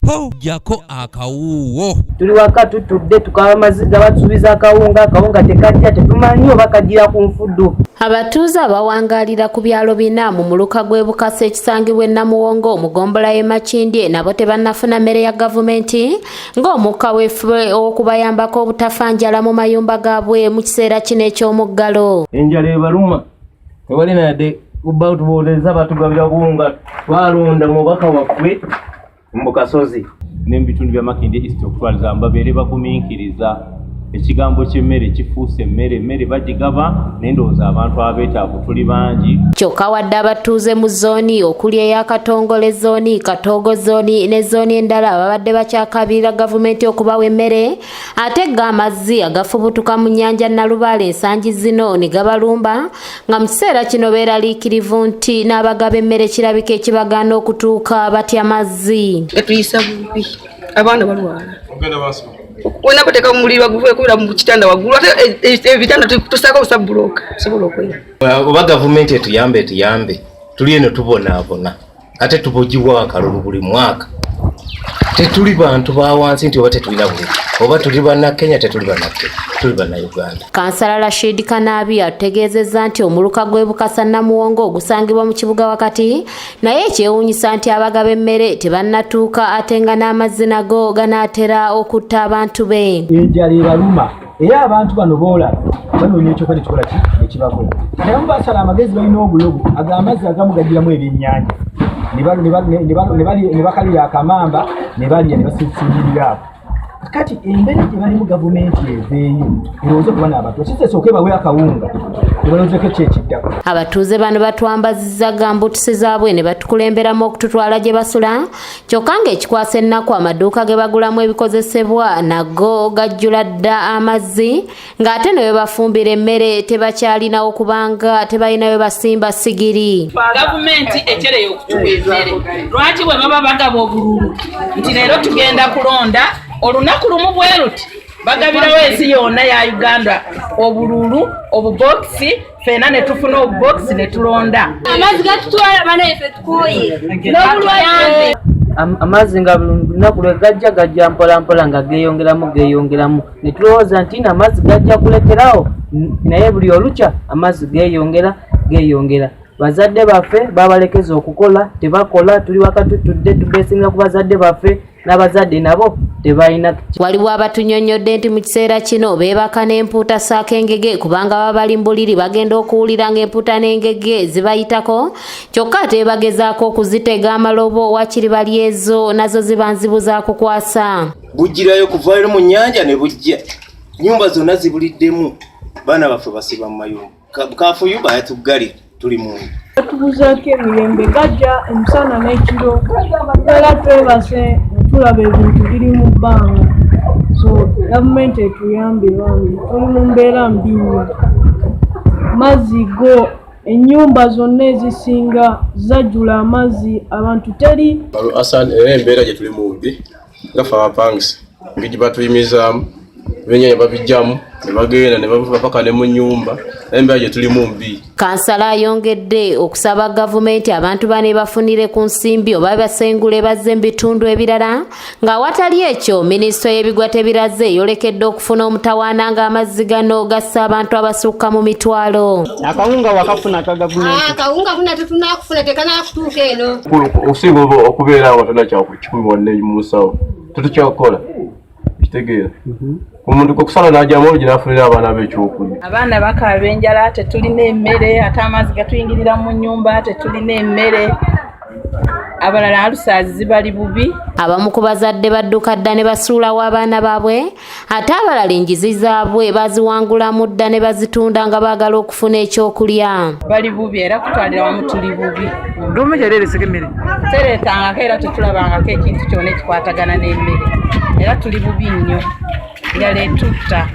po jako akawuwo. Tuli waka tutudde tukaba maziga batubiza akawunga tekajja tetumanyi oba kagira ku nfuddo. Abatuuze abawangalira ku byalo bina mu muluka gwe Bukasa ekisangibwa Namuwongo omugombola ye Makindye nabo tebannafuna mmere ya gavumenti ng'omukka weefube okubayambako obutafanjala mu mayumba gaabwe mu kiseera kino eky'omuggalo. Enjala ebaluma tewali nadde kubba tubooleza batugabira kuwunga twalonda mubaka waffe mu kasozi n'ebitundu bya Makindye East okutwaliza babeere bagumiikiriza ekigambo ky'emmere kifuuse emmere bagigaba n'endowooza abantu abeetaavu tuli bangi. Kyokka wadde abatuuze mu zooni okuli eya Katongole zooni, Katoogo zooni ne zooni endala babadde bakyakabirira gavumenti okubawa emmere ate ng'amazzi agafubutuka mu nnyanja Nalubaale ensangi zino ne gabalumba nga mu kiseera kino beeraliikirivu nti n'abagaba emmere kirabika ekibagaana okutuuka batya mazzi. Etuyisa bubi abaana balwala wena kuteka muliro guvuye kubira mu kitanda wagulu ate ebitanda tusaka osabuloka sobola okwera oba gavumenti etuyambe tuli eno tubonaabona ate tubogiwa akalulu buli mwaka tetuli bantu ba wansi nti oba tetulina buli oba tuli banna Kenya tetuli banna Kenya tuli banna Uganda. Kansala Rashid Kanabi ategeezezza nti omuluka gwe Bukasa Namuwongo ogusangibwa mu kibuga wakati naye ekyewuunyisa nti abagaba emmere tebannatuuka ate nga n'amazzi nago ganaatera okutta abantu be. Enjala ebaluma era abantu bano boolaba banoonya ekyokola ekikola ekibakola naye mubasala amagezi balina obulogo ag'amazzi agamu gagiramu ebyennyanja ne bakalira akamamba ne balya ne basisinzirira awo kati embeera gye balimu gavumenti eveeyo erowooza okuba n'abantu ekisesooka ebawe akawunga ebalowoozeko ekyekiddako. Abatuuze bano batwambazizza gambuutusi zaabwe ne batukulemberamu okututwala gye basula kyokka ng'ekikwasa ennaku amaduuka ge bagulamu ebikozesebwa nago gajjula dda amazzi ng'ate ne we bafumbira emmere tebakyalinawo kubanga tebalina we basimba sigiri. Gavumenti ekereyo okutuwa emmere lwaki bwe baba bagaba obululu nti leero tugenda kulonda olunaku lumu bwe luti bagabirawo ensi yonna ya Uganda obululu obubokisi fena ne tufuna obubokisi ne tulonda amazzi gatutwala bana efe tukoye n'obulwadde amazzi nga lunaku lwe gajja mpola nga geeyongeramu ne tulowooza nti amazzi gajja kuleterawo naye buli olukya amazzi geeyongera bazadde baffe babalekeza okukola tebakola tuli waka tutudde tubeesinga ku bazadde baffe n'abazadde nabo tebalina. Waliwo abatunyonnyodde nti mu kiseera kino beebaka n'empuuta ssaako engege kubanga baba bali mbuliri bagenda okuwulira ng'empuuta n'engege zibayitako kyokka ate bagezaako okuzitega amalobo wakiri bali ezo nazo ziba nzibuza kukwasa. Bujjirayo kuvayo mu nnyanja ne bujja nnyumba zonna zibuliddemu baana baffe basiba mu mayumba kaafuyuba yatuggalira tuli mundu tubuzaako emirembe gajja emisana n'ekiro era twebase tulaba ebintu biri mu bbanga so gavumenti etuyambe bange tuli mu mbeera mbi nnyo mazzi go ennyumba zonna ezisinga zajjula amazzi abantu teri era embeera gye tuli mu mbi gaffe abapangisa ngigi batuyimizaamu ebyennyanja babijjamu ne bagenda ne bavuga paka ne mu nnyumba embeera gye tulimu mbi. Kansala ayongedde okusaba gavumenti abantu bane bafunire ku nsimbi oba basengule bazze mu bitundu ebirala ng'awatali ekyo minisitule y'ebigwa tebiraze yolekedde okufuna omutawaana ng'amazzi gano gassa abantu abasukka mu mitwalo. Akawunga wakafuna kagavumenti akawunga kuna tetunakufuna tekanakutuuka eno osinga okubeera awo tonnakikumi wanne mu nsawo tetukyakukola kitegeera omuntu kokusala n'ajjamu oluggi n'afunira abaana b'ekyokulya. Abaana bakaaba enjala tetulina emmere ate amazzi gatuyingirira mu nnyumba tetulina emmere abalala alusaazi zibali bubi. Abamu ku bazadde badduka dda ne basuulawo abaana baabwe ate abalala enjizi zaabwe baziwangulamu dda ne bazitunda nga baagala okufuna ekyokulya. Bali bubi era kutwalira wamu tuli bubi. Gavumenti ereereseko emmere tereetangako era tetulabangako ekintu kyonna ekikwatagana n'emmere era tuli bubi nnyo njala etutta.